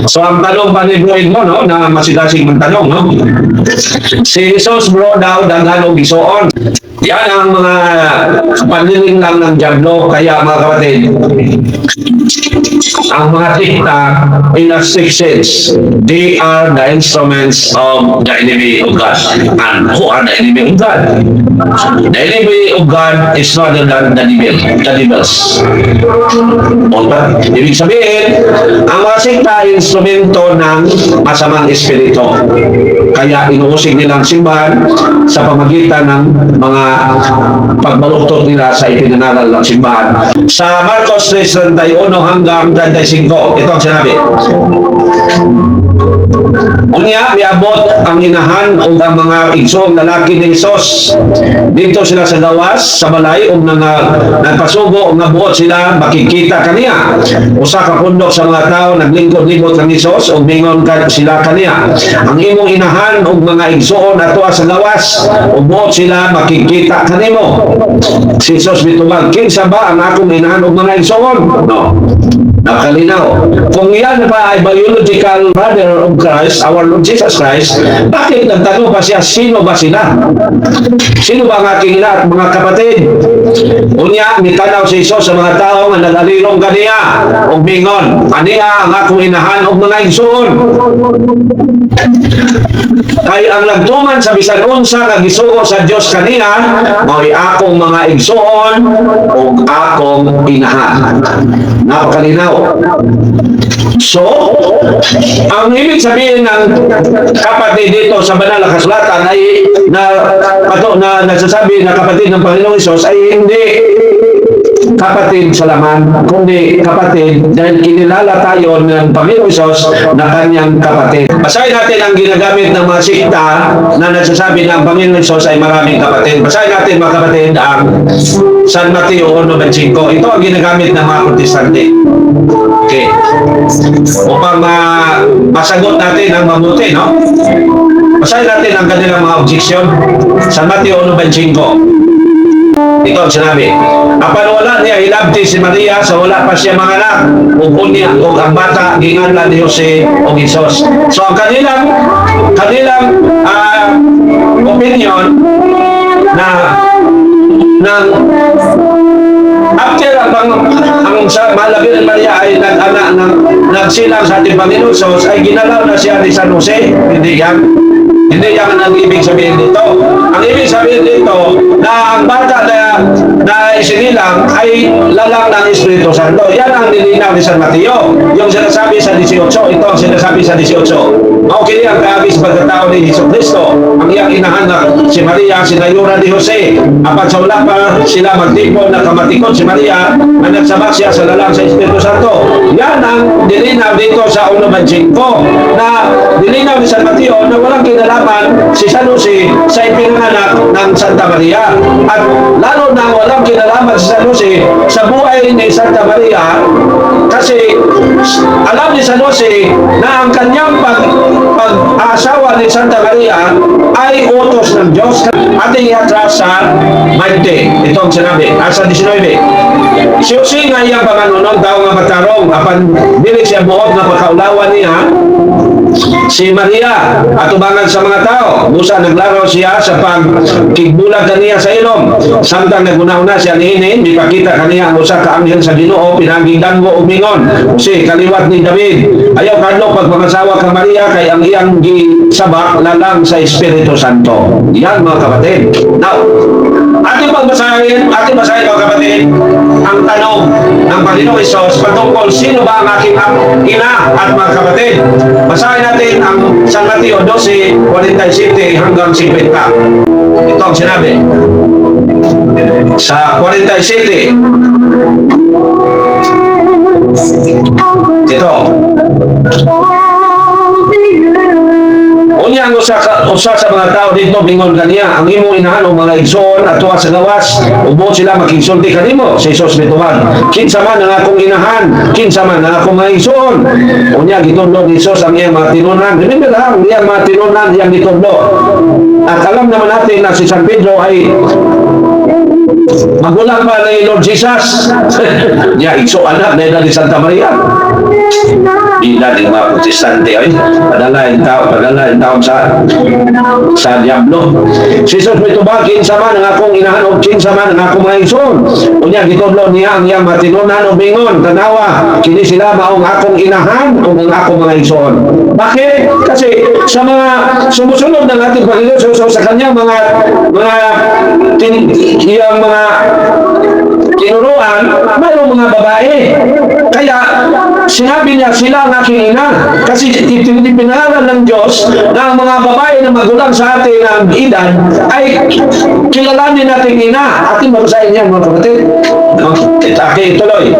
So ang tanong pa ni Bro mo, no, na masigasig ng tanong, no? Si Jesus bro daw daghan og gisuon. Yan ang mga panliling lang ng Diablo. Kaya mga kapatid, ang mga TikTok in a sixth sense, they are the instruments of the enemy of God. And who are the enemy of God? The enemy of God is rather than the devils. Okay? Ibig sabihin, ang mga sikta ay instrumento ng masamang espiritu. Kaya inuusig nilang simbahan sa pamagitan ng mga pagbaluktot nila sa ipinangaral ng simbahan. Sa Marcos 3:31 hanggang 35, ito ang sinabi. Unya, miabot ang inahan o ang mga igsoong lalaki ni Jesus. Dito sila sa gawas, sa balay, o nagpasugo, o nabuot sila, makikita kaniya. Usa ka pundok sa mga tao, naglingkod-lingkod kang Jesus, o mingon sila kaniya. Ang imong inahan o mga igsoon na tuwa sa gawas, o buot sila, makikita kanimo. Si Jesus bitubag, kinsa ba ang akong inahan o mga igsoon? No. Nakalinaw. Kung yan pa ay biological brother of Christ, our Lord Jesus Christ, bakit nagtanong pa siya, sino ba sila? Sino ba ang aking ina at mga kapatid? Unya, mitanaw si Jesus sa mga tao nga nagalilong kaniya o bingon, kaniya ang akong inahan o mga igsoon. Kay ang nagtuman sa bisan unsa nga gisugo sa Dios kaniya, mao'y akong mga igsoon o akong inahan. Napakalinaw. So, ang ibig sabihin ng kapatid dito sa banal na kasulatan ay nagsasabi na kapatid ng Panginoong Hesus ay hindi kapatid sa laman, kundi kapatid dahil kinilala tayo ng Panginoong Hesus na kanyang kapatid. Basahin natin ang ginagamit ng mga sikta na nagsasabi na ang Panginoong Hesus ay maraming kapatid. Basahin natin mga kapatid ang San Mateo 1:5. Ito ang ginagamit ng mga protestante. Okay. Upang masagot natin ang mabuti, no? Basahin natin ang kanilang mga objection. San Mateo 1:5. Ito ang sinabi. Apan wala niya hilabti si Maria sa wala pa siya mga anak. Ug unya ug ang bata ginganlan ni Jose o Hesus. So ang kanilang opinion na ng after ang malabi ng Maria ay nag-anak ng nagsilang sa ating Panginoon Hesus ay ginalaw na siya ni San Jose. Hindi yan ang ibig sabihin dito. Ang ibig sabihin dito na ang bata na isinilang ay lalang ng Espiritu Santo. Yan ang nilinaw ni San Mateo. Yung sinasabi sa 18, ito ang sinasabi sa 18. Okay, ang kaabis pagkatao ni Jesucristo. Ang iyang inahan na si Maria, sinayura ni Jose. Apat sa wala pa sila magtipon na kamatikot si Maria na nagsabak siya sa lalang sa Espiritu Santo. Yan ang nilinaw dito sa 1:5 na nilinaw ni San Mateo na walang kinalaman si San Jose sa ipinanganak ng Santa Maria. At lalo na walang kinalaman si San Jose sa buhay ni Santa Maria kasi alam ni San Jose na ang kanyang pag-asawa ni Santa Maria ay utos ng Diyos. Ating iatras sa 20. Ito ang sinabi. Sa 19. Si Jose nga iyang panganunog daw nga matarong apan dili siya buot nga pagkaulawan niya si Maria at ubangan sa mga tao. Busa naglaro siya sa pagkigbulag kaniya sa ilong. Samtang naguna-una siya niinin, ipakita kaniya ang usa ka anghel sa Ginoo pinaging dango ug mingon. Si kaliwat ni David, ayaw kadlo pagpangasawa kang Maria kay ang iyang gisabak lalang sa Espiritu Santo. Yan mga kapatid. Now, ating basahin mga kapatid ang tanong ng Panginoong Hesus patungkol sino ba ang aking ina at mga kapatid. Basahin natin ang San Mateo 12:47 hanggang 50. Ito ang sinabi. Sa 47. Ito. Unya ang usa sa mga tao dito bingon kaniya ang imong inahan o mga igsoon ato sa gawas ubo sila makigsulti kanimo si Jesus bituman kinsa man ang akong inahan kinsa man ang akong mga igsoon unya gitudlo ni Jesus ang iyang mga tinunan remember ang iyang mga tinunan iyang gitudlo at alam naman natin na si San Pedro ay Magulang pa ni Lord Jesus. Niya, iso anak na ni Santa Maria. Ina ng mga protestante ay padalain tao sa diablo. Si Jesus may tubag, kinsa man ang akong inahan o kinsa man ang akong mga igsoon. Unya, gitudlo niya ang iyang matinunan o bingon, tanawa, kini sila maong akong inahan o ang akong mga igsoon. Bakit? Kasi sa mga sumusunod ng ating Panginoon, so sa kanyang iyang mga tinuruan, mayroong mga babae. Kaya sinabi niya, sila ang aking ina. Kasi pinangalan ng Diyos na ang mga babae na magulang sa atin ng edad ay kilalanin natin ina. Ating mabasahin niya mga kapatid. Okay, tuloy.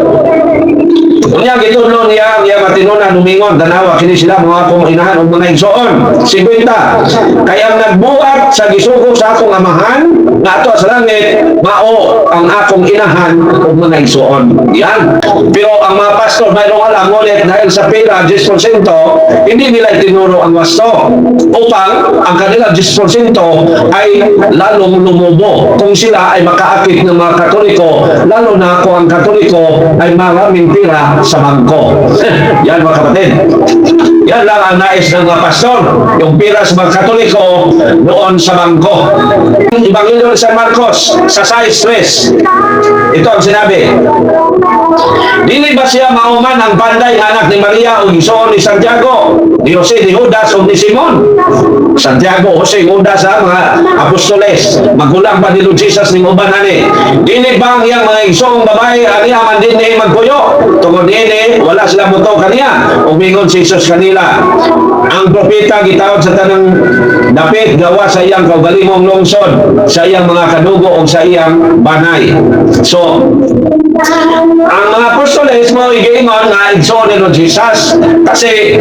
Unya gitudlo niya ang matinunan lumingon tanawa kini sila mga akong inahan ug mga igsoon. 50. Kaya nagbuhat sa gisugo sa akong amahan nga ato sa langit mao ang akong inahan ug mga igsoon. Yan. Pero ang mga pastor mayroong alam ngunit dahil sa pera 10% hindi nila itinuro ang wasto upang ang kanilang 10% ay lalong lumubo. Kung sila ay makaakit ng mga Katoliko, lalo na kung ang Katoliko ay maraming pera sa bangko. Yan mga kapatid. Yan lang ang nais ng mga pastor. Yung pira sa mga Katoliko noon sa bangko. Ebanghelyo ni San Marcos sa 6:3. Ito ang sinabi. Dili ba siya mauman ang panday anak ni Maria o igsoon ni Santiago, ni Jose, ni Judas o ni Simon? Santiago, Jose, Judas sa mga apostoles. Magulang pa ni Lord Jesus ni uban ani. Dili ba ang iyang mga igsoong babae ani aman din ni magpuyo? Tungod ini wala sila buto kaniya. Umingon si Jesus kanila. Ang propeta gitawag sa tanang dapit gawa sa iyang kaugalingong lungsod, sa iyang mga kadugo o sa iyang banay. So, ang mga apostoles mo igingon na igsoon ni Lord Jesus. Kasi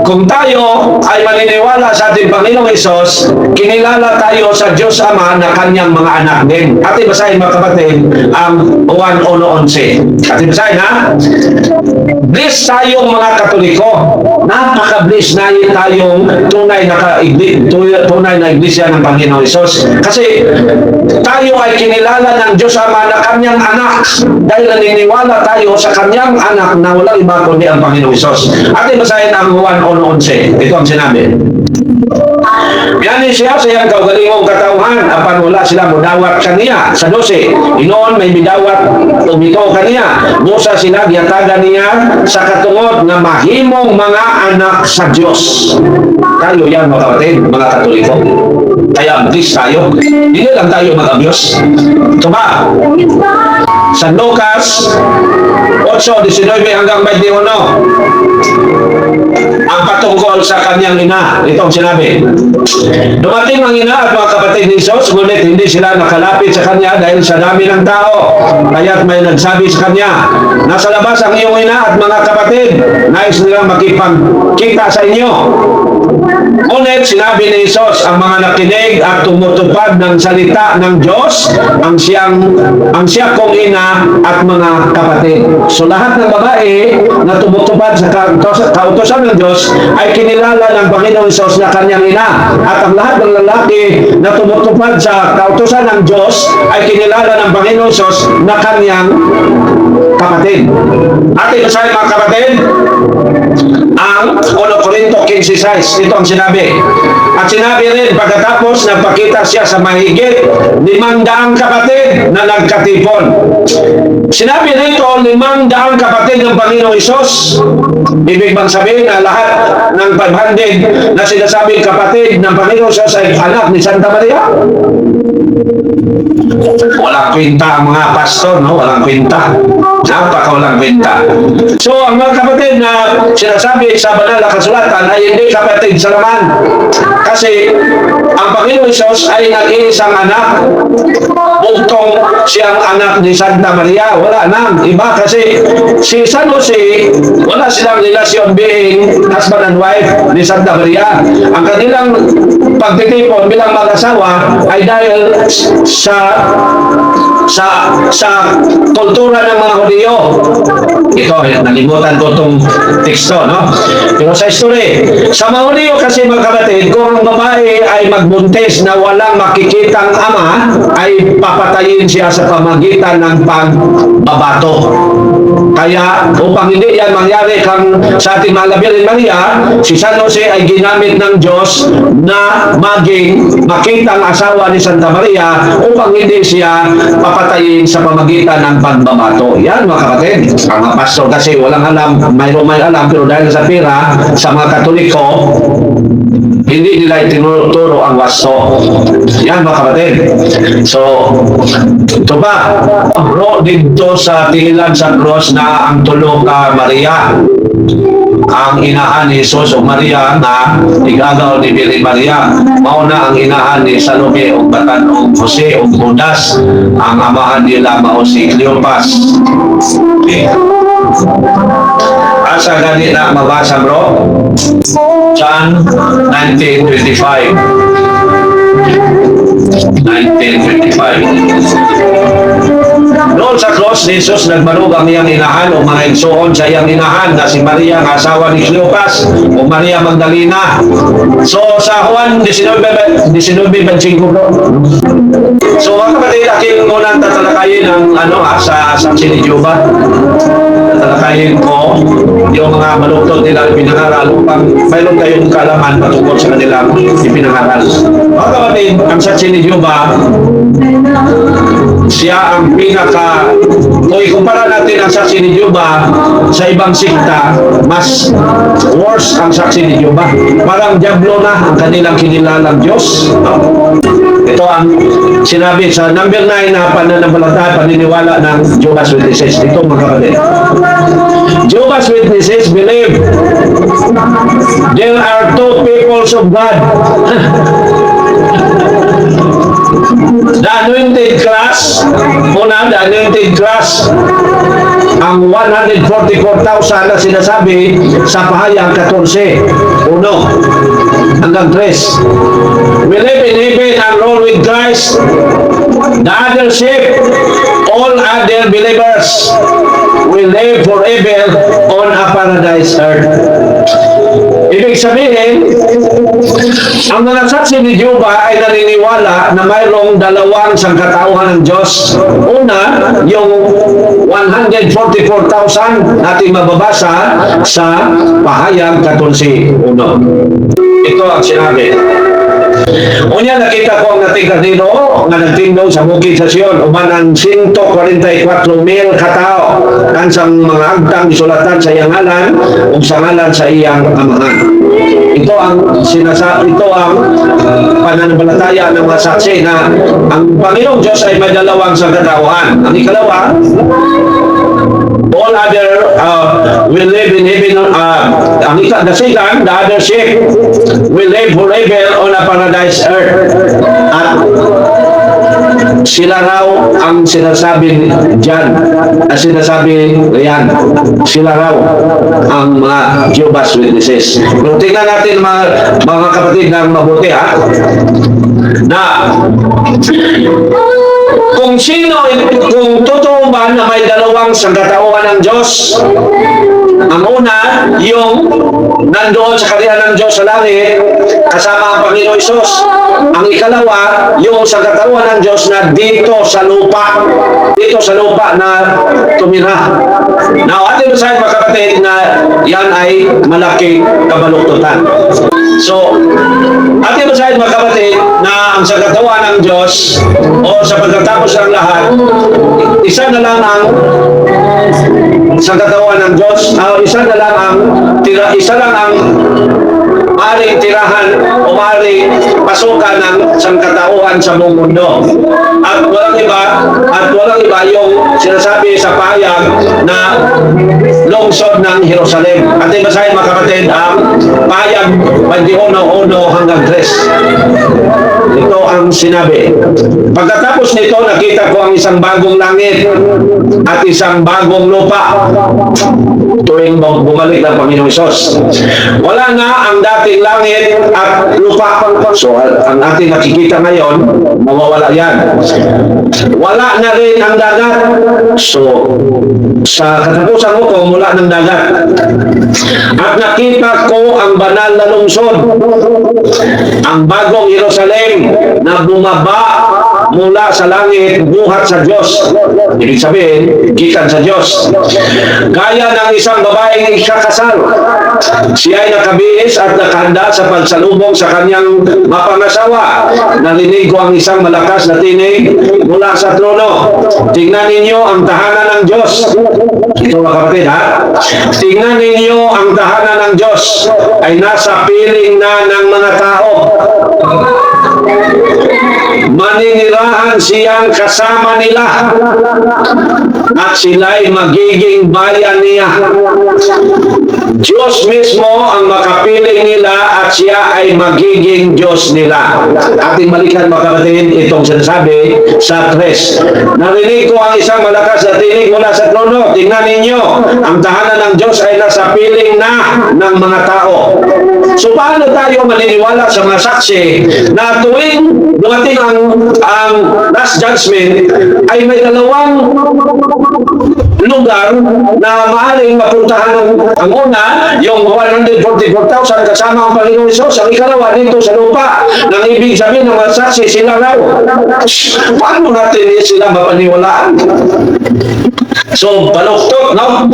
kung tayo ay maniniwala sa ating Panginoong Hesus, kinilala tayo sa Diyos Ama na kanyang mga anak din. Ating basahin mga kapatid ang 1:11. Ating basahin ha? Bless tayong mga Katoliko. Napaka-bless na tayong tunay na iglesia ng Panginoong Hesus. Kasi tayo ay kinilala ng Diyos Ama na kanyang anak dahil naniniwala tayo sa kanyang anak na walang iba kundi ang Panginoong Hesus. Ating basahin ang 1:11. Ito ang sinabi. Biyani siya sa iyang kaugalingong katauhan apan wala sila mudawat kaniya. Sa 12, inoon may bidawat umitaw kaniya. Musa sila giyatagan niya sa katungod na mahimong mga anak sa Diyos. Tayo yan mga kapatid, mga Katoliko. Kaya bless tayo. Hindi lang tayo mag-abuse. Ito ba? Sa Lucas 8:19 hanggang 21. Ang patungkol sa kanyang ina. Ito ang sinabi. Dumating ang ina at mga kapatid ni Jesus, ngunit hindi sila nakalapit sa kanya dahil sa dami ng tao. Kaya't may nagsabi sa kanya, nasa labas ang iyong ina at mga kapatid. Nais nilang makipagkita sa inyo. Ngunit sinabi ni Jesus, ang mga nakinig at tumutupad ng salita ng Diyos, ang siya kong ina at mga kapatid. So lahat ng babae na tumutupad sa kautosan ng Diyos ay kinilala ng Panginoong Hesus na kanyang ina. At ang lahat ng lalaki na tumutupad sa kautosan ng Diyos ay kinilala ng Panginoong Hesus na kanyang kapatid. Ating basahin mga kapatid ang 1 Corinto 15:6. Ito ang sinabi. At sinabi rin pagkatapos nagpakita siya sa mahigit 500 kapatid na nagkatipon. Sinabi rito 500 kapatid ng Panginoong Hesus. Ibig bang sabihin na lahat ng 500 na sinasabing kapatid ng Panginoong Hesus ay anak ni Santa Maria? Walang kwenta ang mga pastor, no? Walang kwenta. Napaka-walang kwenta. So, ang mga kapatid na sinasabi sa banal na kasulatan ay hindi kapatid sa laman. Kasi ang Panginoong Hesus ay nag-iisang anak. Buktong siyang anak ni Santa Maria. Wala nang iba kasi si San Jose, wala silang relasyon being husband and wife ni Santa Maria. Ang kanilang pagtitipon bilang mag-asawa ay dahil sa sa kultura ng mga Hudyo. Ito, nalimutan ko itong teksto, no? Pero sa history, sa mga Hudyo kasi mga kapatid, kung ang babae ay magbuntis na walang makikitang ama, ay papatayin siya sa pamagitan ng pagbabato. Kaya upang hindi yan mangyari kang sa ating mahal na Birhen Maria, si San Jose ay ginamit ng Diyos na maging makitang asawa ni Santa Maria upang hindi siya papatayin sa pamagitan ng pagbabato. Yan mga kapatid. Ang mga pastor kasi walang alam, mayroon may alam, pero dahil sa pera, sa mga Katoliko, hindi nila itinuturo ang wasto. Yan mga kapatid. So, ito ba? Bro, dito sa tihilan sa cross na ang tulo ka Maria. Ang inahan ni Jesus o Maria na igagaw ni Birhen Maria. Mauna ang inahan ni Salome o Batan o Jose o Judas. Ang amahan nila mao si Cleopas. Okay. Asa gani na mabasa bro? John 19:25. 19:25. Noon sa cross ni Jesus, nagbarug ang iyang inahan o mga igsoon sa iyang inahan na si Maria, ang asawa ni Cleopas o Maria Magdalena. So sa Juan 19:25 bro. So mga kapatid, aking unang tatalakayin ang sa saksi ni Jehovah. Tatalakayin ko yung mga malutod nila ipinangaral upang mayroon kayong kaalaman patungkol sa kanilang ipinangaral. Mga kapatid, ang saksi ni Jehovah, siya ang kung ikumpara natin ang saksi ni Jehovah sa ibang sikta, mas worse ang saksi ni Jehovah. Parang diablo na ang kanilang kinilalang Diyos. Ito ang sinabi sa number 9 na pananampalataya, paniniwala ng Jehovah's Witnesses. Ito mga kapatid. Jehovah's Witnesses believe there are two peoples of God. The anointed class, the anointed class, ang 144,000 na sinasabi sa pahayag 14, 1 hanggang 3. We live in heaven and rule with Christ. The other sheep, all other believers, will live forever on a paradise earth. Ibig sabihin, ang mga saksi ni Jehovah ay naniniwala na mayroong dalawang sangkatauhan ng Diyos. Una, yung 144,000 nating mababasa sa pahayag 14:1. Ito ang sinabi. Unya nakita ko ang nating kanino nga nagtindog sa bukid sa Sion, uban ang 144,000 katao kansang mga agtang isulatan sa iyang ngalan ug sa ngalan sa iyang amahan. Ito ang pananampalataya ng mga saksi na ang Panginoong Diyos ay may dalawang sangkatauhan. Ang ikalawa, all other will live in heaven. The second, the other sheep will live forever on a paradise earth. At sila raw ang sinasabi dyan, sinasabi riyan, sila raw ang mga Jehovah's Witnesses. Kung tingnan natin mga kapatid ng mabuti na kung totoo ba na may dalawang sangkatauhan ng Diyos. Ang una, yung nandoon sa kalihan ng Diyos sa langit, kasama ang Panginoon Isus. Ang ikalawa, yung sangkatauhan ng Diyos na dito sa lupa. Dito sa lupa na tumira. Now, atin sa mga kapatid na yan ay malaking kabaluktutan. So, atin sa mga kapatid na ang sangkatauhan ng Diyos o sa pagkatapos ng lahat, isa na lang ang sangkatauhan ng Diyos, isa lang ang maaaring tirahan o maaaring pasukan ng sangkatauhan sa buong mundo. At walang iba yung sinasabi sa pahayag na lungsod ng Jerusalem. At basahin mga kapatid ang pahayag 21:1 hanggang 3. Ito ang sinabi. Pagkatapos nito, nakita ko ang isang bagong langit at isang bagong lupa. Tuwing bumalik ng Panginoong Hesus, wala na ang dating langit at lupa. So, ang ating nakikita ngayon, mawawala yan. Wala na rin ang dagat. So, sa katapusan ko, mula ng dagat. At nakita ko ang banal na lungsod, ang bagong Jerusalem na bumaba mula sa langit, buhat sa Diyos. Ibig sabihin, gikan sa Diyos. Gaya ng isang babaeng ikakasal. Siya ay nakabihis at nakahanda sa pagsalubong sa kanyang mapangasawa. Narinig ko ang isang malakas na tinig mula sa trono. Tingnan ninyo ang tahanan ng Diyos. Ito mga kapatid, ha? Tingnan ninyo ang tahanan ng Diyos ay nasa piling na ng mga tao. Maninirahan siyang kasama nila at sila'y magiging bayan niya. Diyos mismo ang makapiling nila at siya ay magiging Diyos nila. Ating balikan mga kapatid itong sinasabi sa 3. Narinig ko ang isang malakas na tinig mula sa trono. Tingnan ninyo, ang tahanan ng Diyos ay nasa piling na ng mga tao. So paano tayo maniniwala sa mga saksi na tuwing dumating ang last judgment ay may dalawang lugar na maaaring mapuntahan ang una, yung 144,000 kasama ang Panginoon Hesus. Ang ikalawa dito sa lupa, nang ibig sabihin ng mga saksi sila raw. Paano natin sila mapaniwalaan? So, baluktot, no?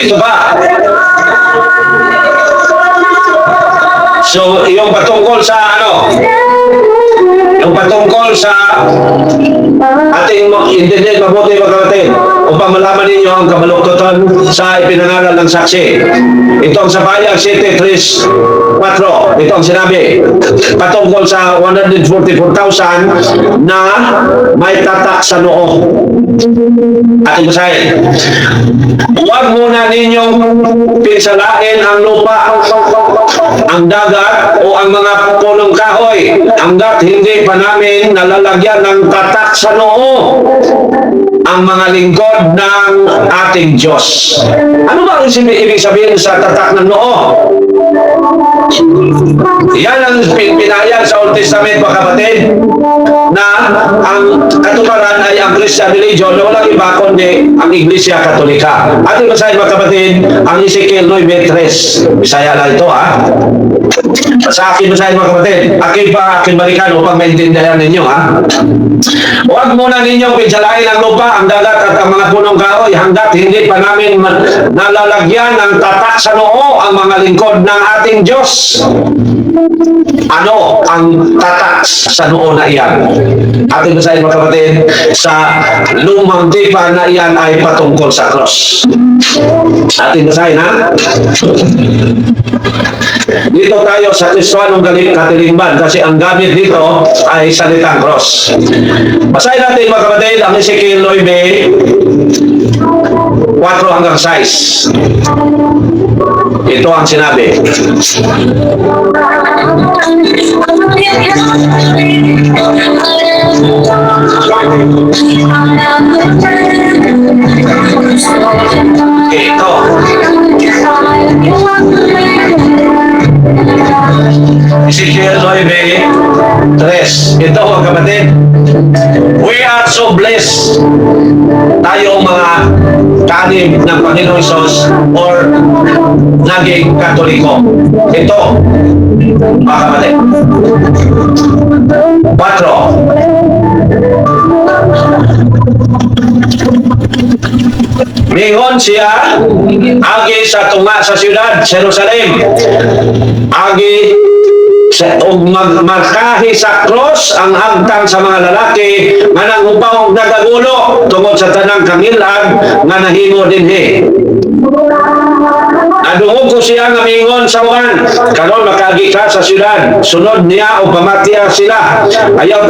Ito ba? So, yung patungkol sa ano? Yung patungkol sa ating intindihin mabuti mga kapatid upang malaman ninyo ang kabaluktutan sa ipinangaral ng saksi. Ito ang sa Pahayag 7:3-4. Ito ang sinabi patungkol sa 144,000 na may tatak sa noo. Ating basahin. Huwag muna ninyong pinsalain ang lupa, ang dagat o ang mga punong kahoy hanggat hindi pa namin nalalagyan ng tatak sa noo ang mga lingkod ng ating Diyos. Ano ba ang ibig sabihin sa tatak ng noo? Yan ang pinayag sa Old Testament mga kapatid, na ang katuparan ay ang Christian religion na walang iba kundi ang Iglesia Katolika. Ating basahin mga kapatid ang Ezekiel 9:3. Bisaya lang ito, ha? Sa akin basahin mga kapatid, akin balikan upang maintindihan ninyo, ha? Huwag muna ninyong pinsalain ang lupa, ang dagat at ang mga punong kahoy hanggat hindi pa namin nalalagyan ng tatak sa noo ang mga lingkod ng ating Diyos. Ano ang tatak sa noo na iyan? Ating basahin mga kapatid, sa lumang tipan na iyan ay patungkol sa cross. Ating basahin, ha? Dito tayo sa Kristoanong Katilingban kasi ang gamit dito ay salitang cross. Basahin natin mga kapatid ang Ezekiel 9:4-6. Ito ang sinabi. Ito. Ezekiel 9:3. Ito mga kapatid. We are so blessed. Tayong mga kaanib ng Panginoong Hesus or naging Katoliko. Ito, mga kapatid. 4. Mingon siya agi sa tunga sa siyudad, Jerusalem. Agi magmarkahi sa cross ang hagtang sa mga lalaki nga nangupaw og nagagulo tungod sa tanang kangilag nga nahimo dinhi. Nadungog ko siya nga mingon sa uwan, karon makagi ka sa syudad. Sunod niya o pamatya sila. Ayaw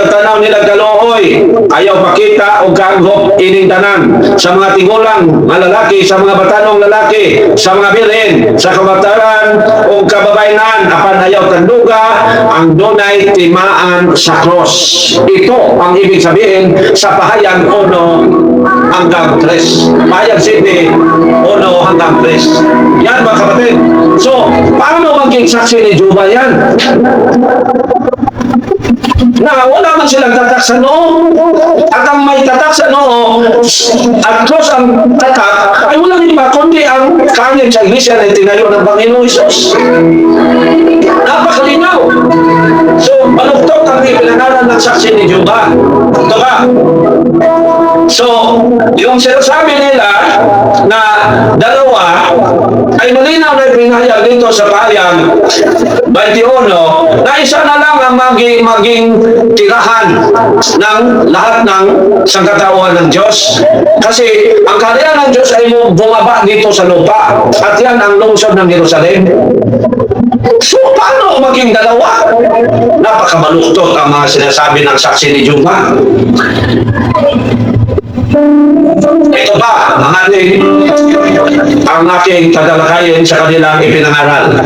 tanaw nila kaluoy. Ayaw pakita o kaanggop ining tanan. Sa mga tigulang nga lalaki, sa mga batanong lalaki, sa mga bilin, sa kabataran o kababainan, apan ayaw tanduga ang dunay timaan sa cross. Ito ang ibig sabihin sa pahayag 1 hanggang 3. Pahayag 7, 1 hanggang 3. Yan mga kapatid. So, paano maging saksi ni Juba yan? Na wala man silang tatak sa noo. At ang may tatak sa noo, at cross ang tatak, ay walang iba kundi ang kanyang sa iglesia na itinayo ng Panginoong Isus. Napakalinaw. So, maluktok ang ipinangalan ng saksi ni Juba. Ito ba? So, yung sinasabi nila na dalawa ay malinaw na ipinahayag dito sa pahayag 21 na isa na lang ang maging tirahan ng lahat ng sangkatauhan ng Diyos. Kasi ang kaharian ng Diyos ay bumaba dito sa lupa at yan ang lungsod ng Jerusalem. So, paano maging dalawa? Napakamaluktot ang mga sinasabi ng saksi ni Juba. Ito ba ang aking tatalakayin sa kanilang ipinangaral?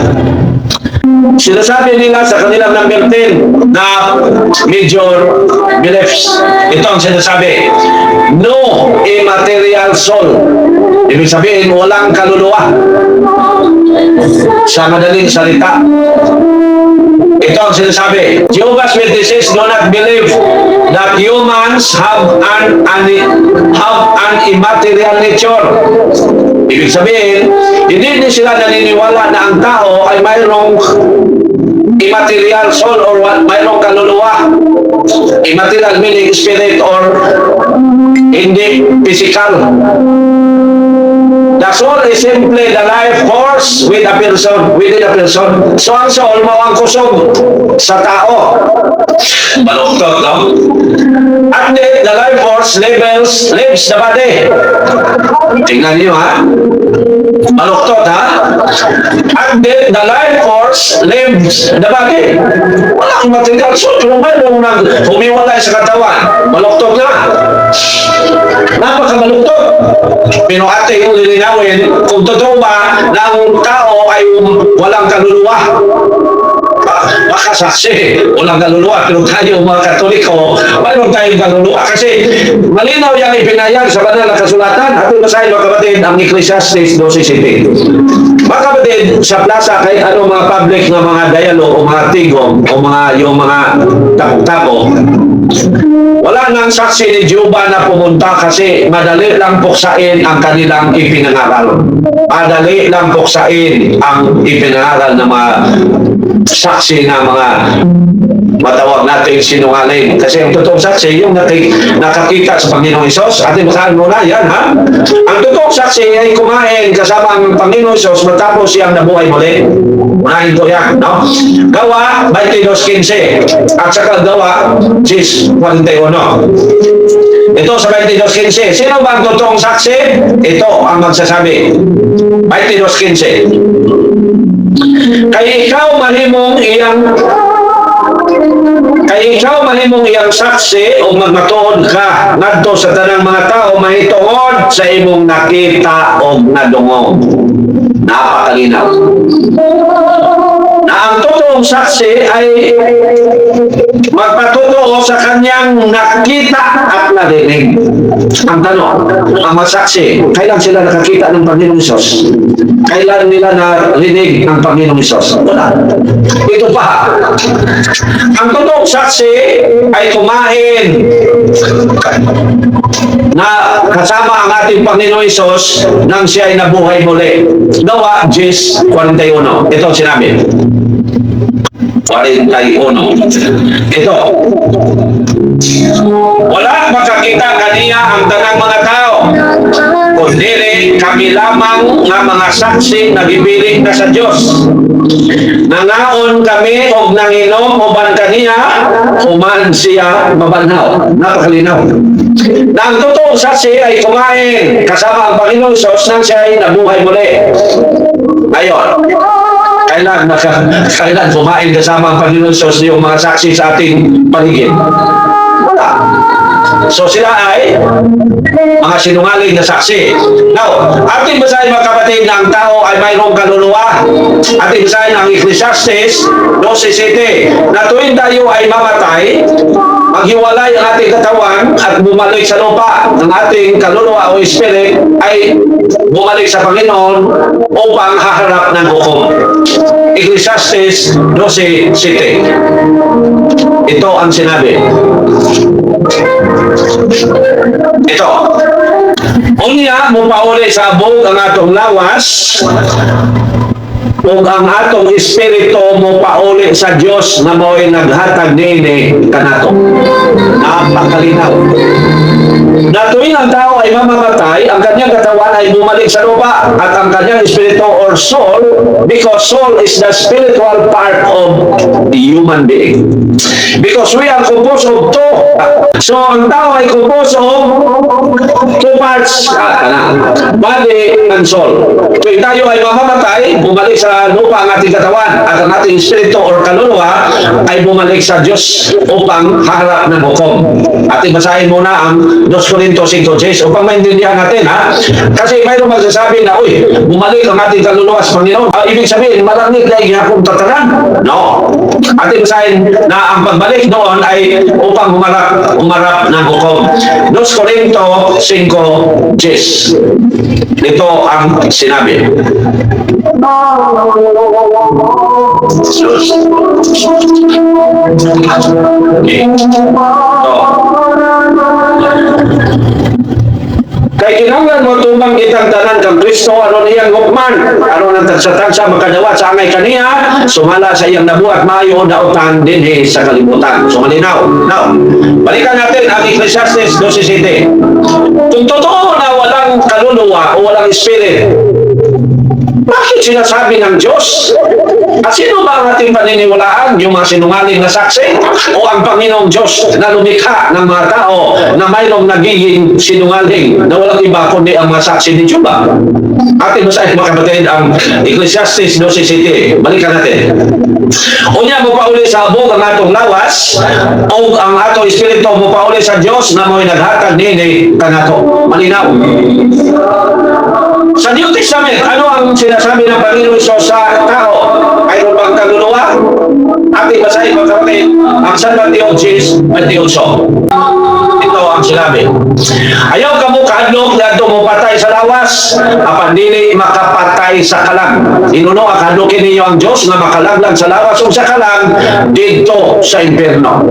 Sinasabi nila sa kanilang number 10 na major beliefs. Ito ang sinasabi, no immaterial soul. Ibig sabihin, walang kaluluwa. Sa madaling salita, ito ang sinasabi, Jehovah's Witnesses do not believe that humans have an immaterial nature. Ibig sabihin, hindi din sila naniniwala na ang tao ay mayroong immaterial soul or mayroong kaluluwa. Immaterial meaning spirit or hindi physical. The soul is simply the life force within a person. So ang soul mo ang kusog sa tao. Baluktot, no? At the life force lives the body. Tingnan niyo, ha? Baluktot, ha? At the life force lives the body. Walang material soul. Kung mayroong humiwalay sa katawan, baluktot na. Napakabaluktot. Pero ate yung lilinawin, kung totoo ba na ang tao ay walang kaluluwa, baka saksi, walang kaluluwa. Pero tayo mga Katoliko, mayroon tayong kaluluwa. Kasi malinaw yung ipinayag sa banal na kasulatan. Ating basahin mga kapatid, ang Ecclesiastes 12:7. Mga kapatid, sa plaza, kahit ano mga public na mga dialogue o mga tigong o yung mga tapo-tapo, wala nang saksi ni Juba na pumunta kasi madali lang puksain ang kanilang ipinangaral. Madali lang puksain ang ipinangaral ng mga saksi na mga matawag natin sinungaling. Kasi ang totoong saksi, yung nakakita sa Panginoong Isos, ating basahan muna yan, ha? Ang totoong saksi ay kumain kasama ang Panginoong Isos matapos siyang nabuhay muli. Unahin ko yan, no? Gawa 22:15 at saka Gawa 6:41. Ito sa 22:15. Sino ba ang totoong saksi? Ito ang magsasabi. 22:15. Kay ikaw mahimong iyang saksi o magmatuod ka ngadto sa tanang mga tao mahituod sa imong nakita o nadungog. Napakalinaw na ang totoong saksi ay magpatotoo sa kanyang nakita at narinig. Ang tanong, ang masaksi, kailan sila nakakita ng Panginoong Isos? Kailan nila narinig ang Panginoong Isos? Wala. Ito pa, ang totoong saksi ay kumain na kasama ang ating Panginoong Isos nang siya ay nabuhay muli. Gawa 10:41. Ito ang sinabi. 41. Ito. Wala makakita kaniya ang tanang mga tao. kundi kami lamang nga mga saksi nagibili na sa Dios. Nangaon kami og nanginom uban kaniya, human siya mabanhaw. Napakalinaw. Na ang totoong saksi ay kumain kasama ang Panginoong Sos nang siya ay nabuhay muli. Ngayon, kailan kumain kasama ang Panginoong Sos yung mga saksi sa ating paligid? Wala. So sila ay mga sinungaling na saksi. Now, ating basahin mga kapatid na ang tao ay mayroong kaluluwa. Ating basahin ang Ecclesiastes 12:7 na tuwing tayo ay mamatay, maghiwalay ang ating katawan at bumalik sa lupa. Ang ating kaluluwa o spirit ay bumalik sa Panginoon upang haharap ng hukom. Ecclesiastes 12:7. Ito ang sinabi. Ito. Unya mo pauli sa abog ang atong lawas ug ang atong espiritu mo pauli sa Dios na mo'y naghatag niini kanato. Napakalinaw. Na tuwing ang tao ay mamamatay, ang kanyang katawan ay bumalik sa lupa at ang kanyang espiritu or soul, because soul is the spiritual part of the human being. Because we are composed of two. So ang tao ay composed of two parts, body and soul. Tuwing tayo ay mamamatay, bumalik sa lupa ang ating katawan at ang ating espiritu or kaluluwa ay bumalik sa Diyos upang haharap ng hukom. Ating basahin muna ang 2 Corintios 5:6 upang maintindihan natin, ha? Kasi mayroong magsasabi na, uy, bumalik ang ating kaluluwa sa Panginoon. Ibig sabihin, malangit na ihapong tatanan. No. Ating basahin na ang pagbalik doon ay upang umarap ng hukom. 2 Corintios 5:10. Ito ang sinabi. Okay. Kay kinahanglan mo tumbang kitang tanan kang Kristo aron iyang hukman, aron ang tagsa-tagsa makadawat sa angay kaniya, sumala sa iyang nabuhat maayo daotan dinhi sa kalibutan. So malinaw. Now, balikan natin ang Ecclesiastes 12:7. Kung totoo na walang kaluluwa o walang spirit, bakit sinasabi ng Diyos? At sino ba ang ating paniniwalaan? Yung mga sinungaling na saksi? O ang Panginoong Diyos na lumikha ng mga tao na mayroong nagiging sinungaling na walang iba kundi ang mga saksi ni Juba? Ating basahin mga kapatid ang Ecclesiastes 12:7. Balikan natin. Unya mo pauli sa abog ang atong lawas o ang atong espiritu mo pauli sa Diyos na mo'y naghatag nini kanato. Malinaw. Sa New Testament, ano ang sinasabi ng Panginoon Isus sa tao? Mayroon bang kaluluwa? Ating basahin mga kapatid ang San Mateo 10:28. Ito ang sinabi. Ayaw ka mo kahadlok na mo patay sa lawas, apan dili makapatay sa kalang. Inuno akadlokin ninyo ang Diyos na makalaglag sa lawas o sa kalang dito sa impyerno.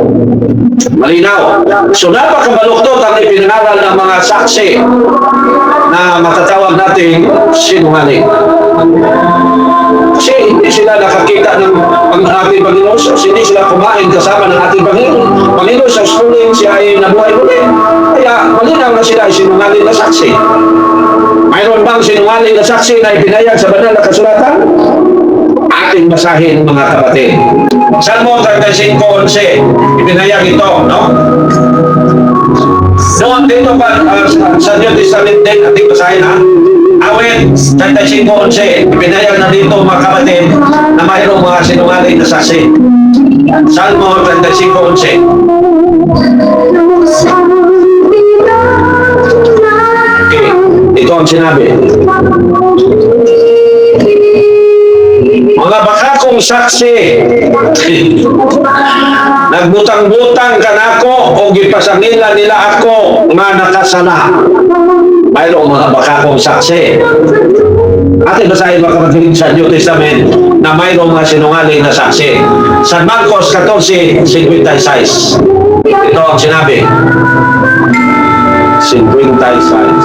Malinaw. So napakabaluktot ang ipinangaral ng mga saksi na matatawag natin sinungaling. Kasi hindi sila nakakita ng ating Panginoon, hindi sila kumain kasama ng ating Panginoon. Panginoon sa suling siya ay nabuhay muli. Kaya malinaw na sila ay sinungaling na saksi. Mayroon bang sinungaling na saksi na ipinayag sa banal na kasulatan? Ating basahin mga kapatid. Salmo 35:11, ipinayag ito, no? Noon dito pa sa New Testament din, ating basahin, ha? Awit 35:11, ipinayag na dito mga kapatid na mayroong mga sinungaling na saksi. Salmo 35:11. Okay, ito ang sinabi. Mga bakakong saksi, nagbutang-butang kanako o gipasangila nila ako nga nakasala. Mayroong mga bakakong saksi. Ating basahin mga kapatid sa New Testament na mayroong mga sinungaling na saksi. San Marcos 14:56. Ito ang sinabi. 56.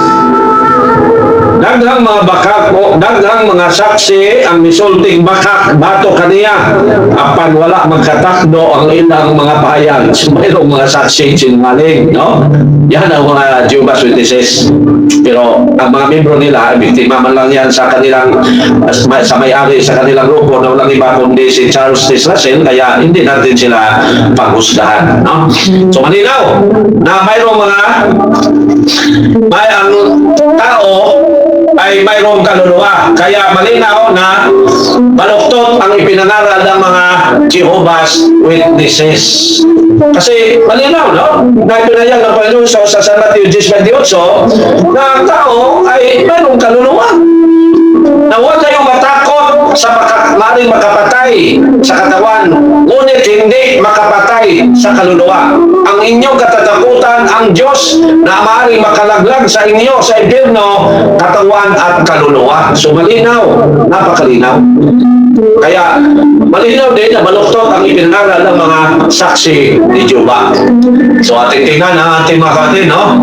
daghang mga bakak o daghang mga saksi ang misulting bakak bato kaniya apan wala magkatakdo ang ilang mga pahayag. So, mayroong mga saksi sinungaling, no? Yan ang mga Jehovah's Witnesses. Pero ang mga membro nila, biktima man lang yan sa kanilang sa may-ari sa kanilang grupo na walang iba kundi si Charles T. Russell, kaya hindi natin sila paghusgahan, no? So malinaw na mayroong may ang tao ay mayroong kaluluwa. Kaya malinaw na baluktot ang ipinangaral ng mga Jehovah's Witnesses. Kasi malinaw, no? Na ipinayag ng Panginoon sa San Mateo 10:28 na ang tao ay mayroong kaluluwa. Na huwag kayong matakot sa maaaring makapatay sa katawan, ngunit hindi makapatay sa kaluluwa. Ang inyong katatakutan ang Diyos na maaaring makalaglag sa inyo sa impyerno, katawan at kaluluwa. So malinaw, napakalinaw. Kaya malinaw din na baluktot ang ipinangaral ng mga saksi ni Jehovah. So ating tingnan ang ating mga kapatid, no?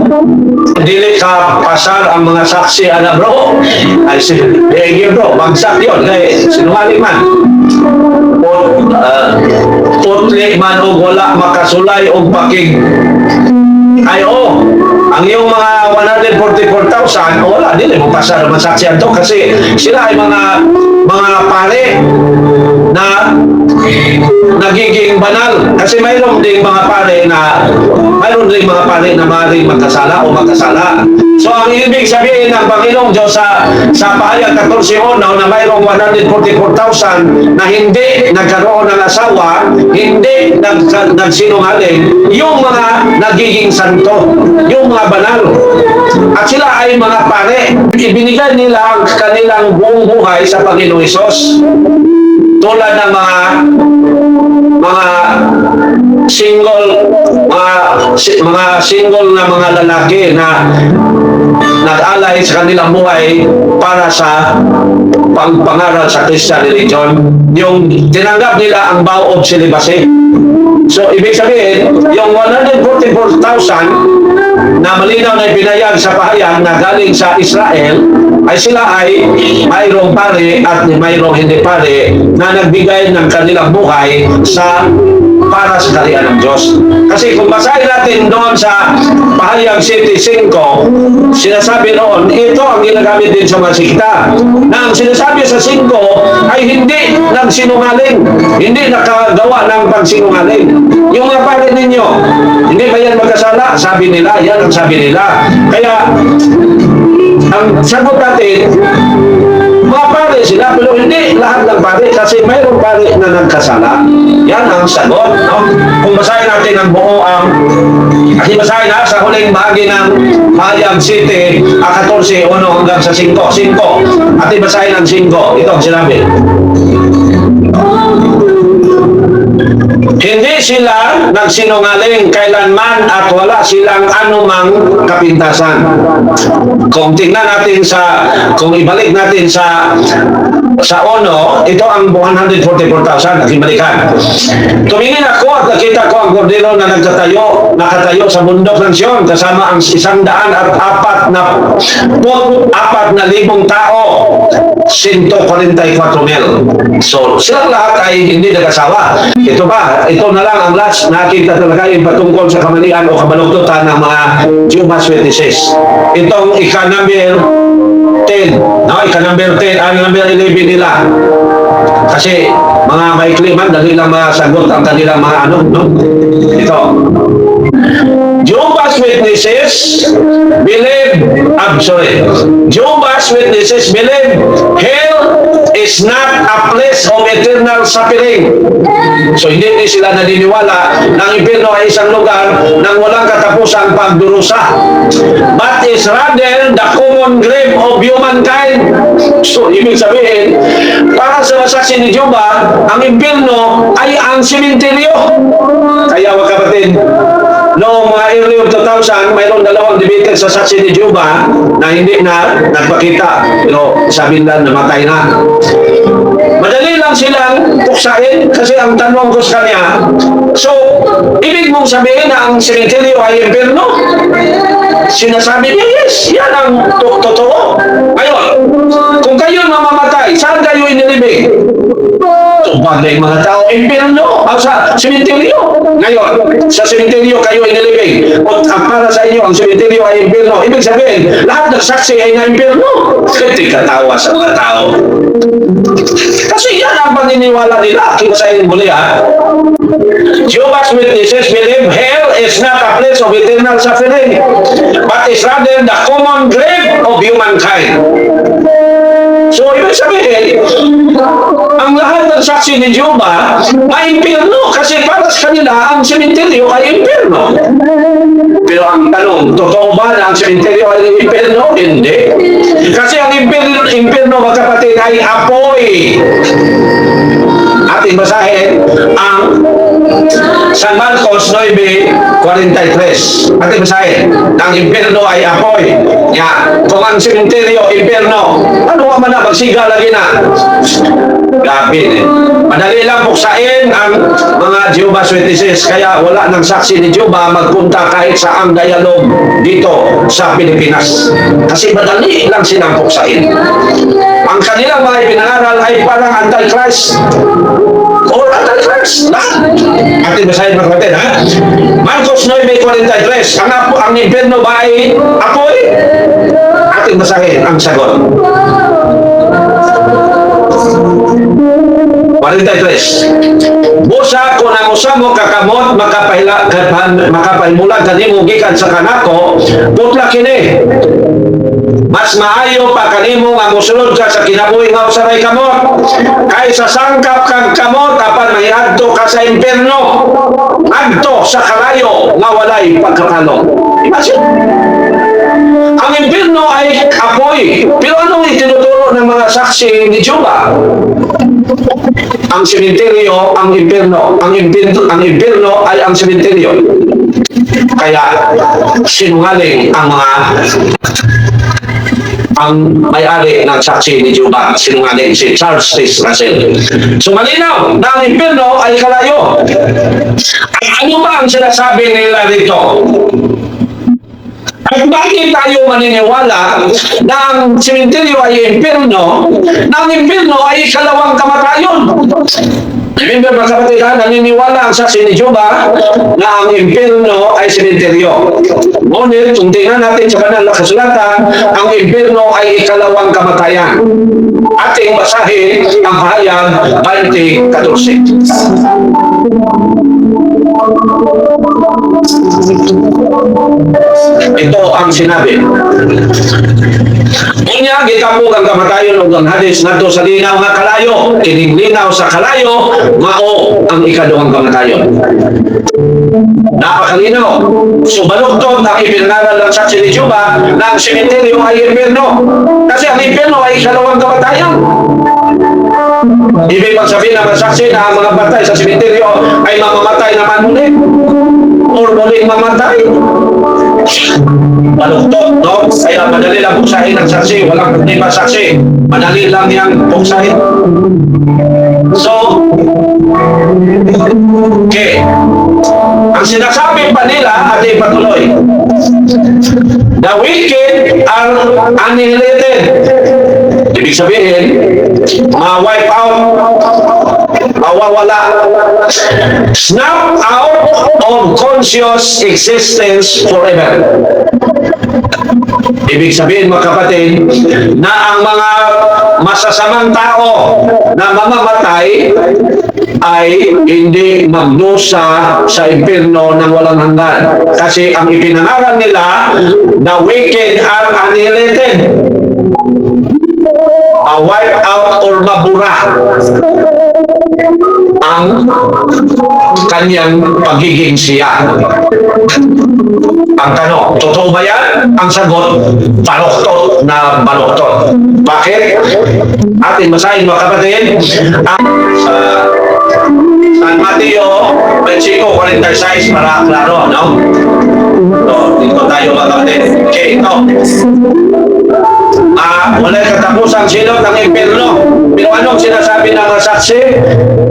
Dili ka pasar ang mga saksi, bro. Ay, bro, bagsak yun. Kaya sinungaling man. Putli man o wala makasulay o pakig. Ay, ang iyong mga 144,000, wala, dili mo pasar ang mga saksi ito kasi sila ay mga pare na nagiging banal. Kasi mayroon ding mga pare na maaaring magkasala o magkasala. So ang ibig sabihin ng Panginoong Diyos sa pahayag 14:1 na mayroong 144,000 na hindi nagkaroon ng asawa, hindi nagsinungaling, yung mga nagiging santo, yung mga banal. At sila ay mga pare. Ibinigay nila ang kanilang buong buhay sa Panginoong Hesus. Tulad ng mga single na mga lalaki na nag-alay sa kanilang buhay para sa pagpangaral sa Christian religion, yung tinanggap nila ang vow of celibacy. So, ibig sabihin, yung 144,000 na malinaw na ipinayag sa pahayag na galing sa Israel, ay sila ay mayroong pare at mayroong hindi pare na nagbigay ng kanilang buhay para sa kaharian ng Diyos. Kasi kung basahin natin doon sa pahayag 7:5, sinasabi noon, ito ang ginagamit din sa mga sikta, na ang sinasabi sa 5 ay hindi nagsinungaling, hindi nakagawa ng pagsinungaling. Yung mga pare ninyo, hindi ba yan magkasala? Sabi nila, yan ang sabi nila. Kaya ang sagot natin, mga pare sila, pero hindi lahat ng pare kasi mayroong pare na nagkasala. Yan ang sagot, no? Kung basahin natin ang buo kasi basahin sa huling bahagi ng Pahayag 7:14 hanggang sa 5. At basahin ang 5. Ito ang sinabi. Hindi sila nagsinungaling kailanman at wala silang anumang kapintasan. Kung tingnan natin kung ibalik natin sa 1, ito ang 144,000 nakibalikan. Tumingin ako at nakita ko ang kordero na nakatayo sa bundok ng Sion kasama ang 144,000 tao, 144,000. So, silang lahat ay hindi nag-asawa. Ito na lang ang last nakita talaga yung patungkol sa kamalian o kabaluktutan ng mga Jehovah's Witnesses. Itong ika-number 10, ika-number 10, number 11 nila. Kasi mga maikli man, dali lang masagot ang kanilang mga Ito. Jehovah's Witnesses Jehovah's Witnesses believe hell is not a place of eternal suffering. So hindi sila naniniwala na ang impyerno ay isang lugar ng walang katapusang pagdurusa, but is rather the common grave of humankind. So ibig sabihin, para sa saksi ni Jehovah, ang impyerno ay ang simenteryo. Kaya mga kapatid, noong mga early of 2000, mayroong 2 debated sa saksi ni Jehovah na hindi na nagpakita. Pero sabi nila, namatay na. Madali lang silang puksain kasi ang tanong ko sa kanya, so, ibig mong sabihin na ang sementeryo ay impyerno? Sinasabi niya, yes, yan ang totoo. Ngayon, kung kayo mamamatay, saan kayo inilibing? So, bagay mga tao, impyerno, sa sementeryo. Ngayon, sa sementeryo kayo inilibing. O para sa inyo, ang sementeryo ay impyerno. Ibig sabihin, lahat ng saksi ay na impyerno. Hindi katawa sa mga tao. Kasi yan ang paniniwala nila. Kinasayin muli ha. Jehovah's Witnesses believe hell is not a place of eternal suffering, but is rather the common grave of humankind. So, ibig sabihin, ang lahat ng saksi ni Jehovah ay impyerno kasi para sa kanila ang sementeryo ay impyerno. Pero ang tanong, totoo ba na ang sementeryo ay impyerno? Hindi. Kasi ang impyerno, mga kapatid, ay apoy. Ating basahin ang San Marcos 9:43. Ating basahin, ang impyerno ay apoy. Kung ang sementeryo, impyerno, ano ka man na, magsiga lagi na. Gabi madali lang buksain ang mga Jehovah's Witnesses, kaya wala ng saksi ni Jehovah magpunta kahit sa ang dialog dito sa Pilipinas. Kasi madali lang silang buksain. Ang kanilang mga ipinangaral ay parang anti-Christ or anti-Christ. Atin basahin mga kapatid, ha? Marcos 9:43. Ang impyerno ba ay apoy? Atin basahin ang sagot. 43. Busa kung ang usamo kakamot makapahimulan kanimo gikan sa kanako, putla kini. Mas maayo pa kanimo nga mosulod ka sa kinabuhi nga usaray kamot kaysa sangkap kang kamot apan mahiadto ka sa impyerno, adto sa kalayo nga walay pagkakalo. Imagine. Ang impyerno ay apoy. Pero anong itinuturo ng mga saksi ni Jehovah? Ang sementeryo, ang impyerno. Ang impyerno ay ang sementeryo. Kaya sinungaling ang may-ari ng saksi ni Jehovah, sinungaling si Charles T. Russell. So malinaw na ang impyerno ay kalayo. Ano ba ang sinasabi nila dito? At bakit tayo maniniwala na ang sementeryo ay impyerno, na ang impyerno ay ikalawang kamatayon? Remember mga kapatid, naniniwala ang saksi ni Jehovah na ang impyerno ay sementeryo. Ngunit, kung tingnan natin sa banal na kasulatan, ang impyerno ay ikalawang kamatayan. Ating basahin ang Hayag 20:14. Ito ang sinabi. Unya, gitapog ang kamatayon o ang hadis ngadto sa linaw nga kalayo. Kining linaw sa kalayo, mao ang ikaduhang kamatayon. Napakalinaw. So, baluktot ang ipinangaral ng saksi ni Jehovah na ang sementeryo ay impyerno. Kasi ang impyerno ay ikalawang kamatayon. Ibig sabihin ng saksi na ang mga patay sa sementeryo ay mamamatay naman muli or muling mamatay. Baluktot, no? Kaya madali lang buksahin ang saksi. Walang problema saksi. Madali lang yung buksahin. So, okay. Ang sinasabi pa nila at ipatuloy, the wicked are annihilated. Ibig sabihin, ma-wipe out, mawawala, snap out of conscious existence forever. Ibig sabihin mga kapatid, na ang mga masasamang tao na mamamatay ay hindi magdusa sa impyerno ng walang hanggan. Kasi ang ipinangaral nila, the wicked are annihilated. Wipe out or mabura ang kanyang pagiging siya. Ang tanong, totoo ba yan? Ang sagot, baluktot na baluktot. Bakit? Atin basahin mga kapatid ang San Mateo 25:46 para klaro, no? So, dito tayo mga kapatid. Okay, ito. walay katapusang silot ng impyerno. Pero anong sinasabi ng mga saksi?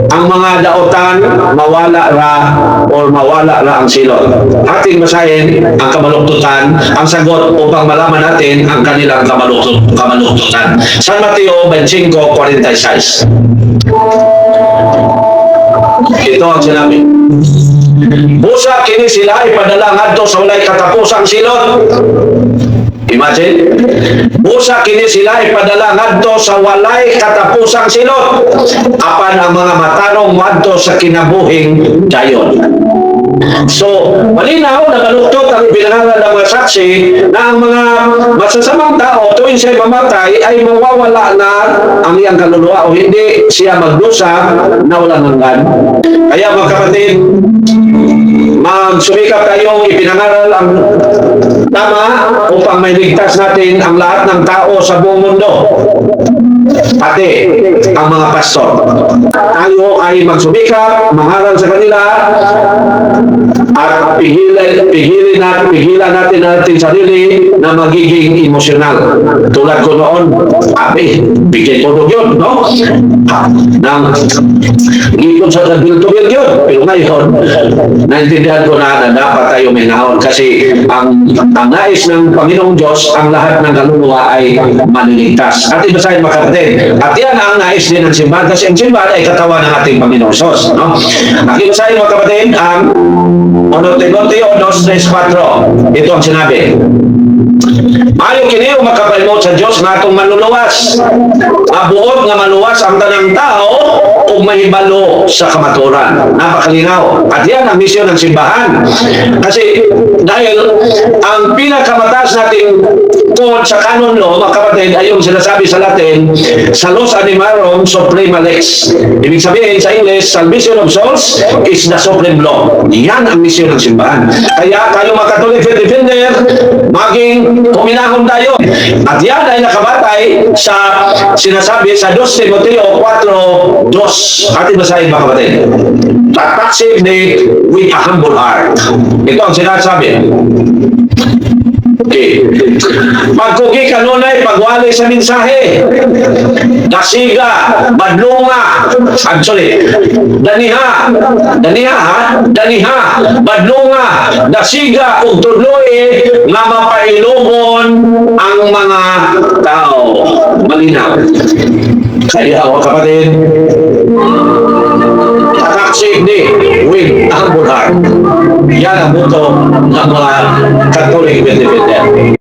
Ang mga dautan mawala ra or mawala ra ang silot. Ating basahin ang kamaluktutan, ang sagot upang malaman natin ang kanilang kamaluktutan. San Mateo 25:46. Ito ang sinabi. Busa kini sila ipadala ngadto sa walay katapusang silot. Imagine, busa kini sila ipadala ngadto sa walay katapusang silot. Apan ang mga matarong ngadto sa kinabuhing dayon. So, malinaw, nakaluktot ang pinangalan ng mga saksi na ang mga masasamang tao tuwing siya mamatay ay mawawala na ang iyang kaluluwa o hindi siya magdusa na walang hanggan. Kaya mga kapatid, magsumikap tayong ipinangaral ang tama upang may ligtas natin ang lahat ng tao sa buong mundo. Pati ang mga pastor. Tayo ay magsumikap, mangaral sa kanila at pigilan natin sarili na magiging emosyonal. Tulad ko noon, bigay tulog yun, no? Nang gipon sa bil-to-bil yun. Pero ngayon, naintindihan ko na dapat tayo may naon kasi ang nais ng Panginoong Diyos, ang lahat ng kaluluwa ay maliligtas. At ibasahin mga kapatid, at yan ang nais din ng simbahan kasi ang simbahan ay katawan ng ating Panginoong Diyos, no? At ibasahin mga kapatid, ang 1 Timoteo 2:3-4. Ito ang sinabi. Maayo kini makapalimot sa Dios nga atong manluluwas. Mabuot nga maluwas ang tanang tao ug mahibalo sa kamaturan. Napakalinaw. At yan ang misyon ng simbahan. Kasi dahil ang pinakamataas nating code sa canon law, mga kapatid, ay yung sinasabi sa Latin, Salus Animarum Suprema Lex. Ibig sabihin sa English, salvation of souls is the supreme law. Yan ang misyon ng simbahan. Kaya kayo mga Catholic defender, maging kuminahon tayo. At yan ay nakabatay sa sinasabi sa 2 Timoteo 4:2. Atin basahin mga kapatid. Tataksin ni with a humble heart. Ito ang sinasabi. Okay. Pagkugi kanunay pagwali sa mensahe. Dasiga, badlunga, daniha, badlunga, dasiga ug tudloy nga mapailumon ang mga tao. Malinaw. Kaya mga kapatid, taksig ni with a humble heart. Yan ang buto ng mga Catholic defender.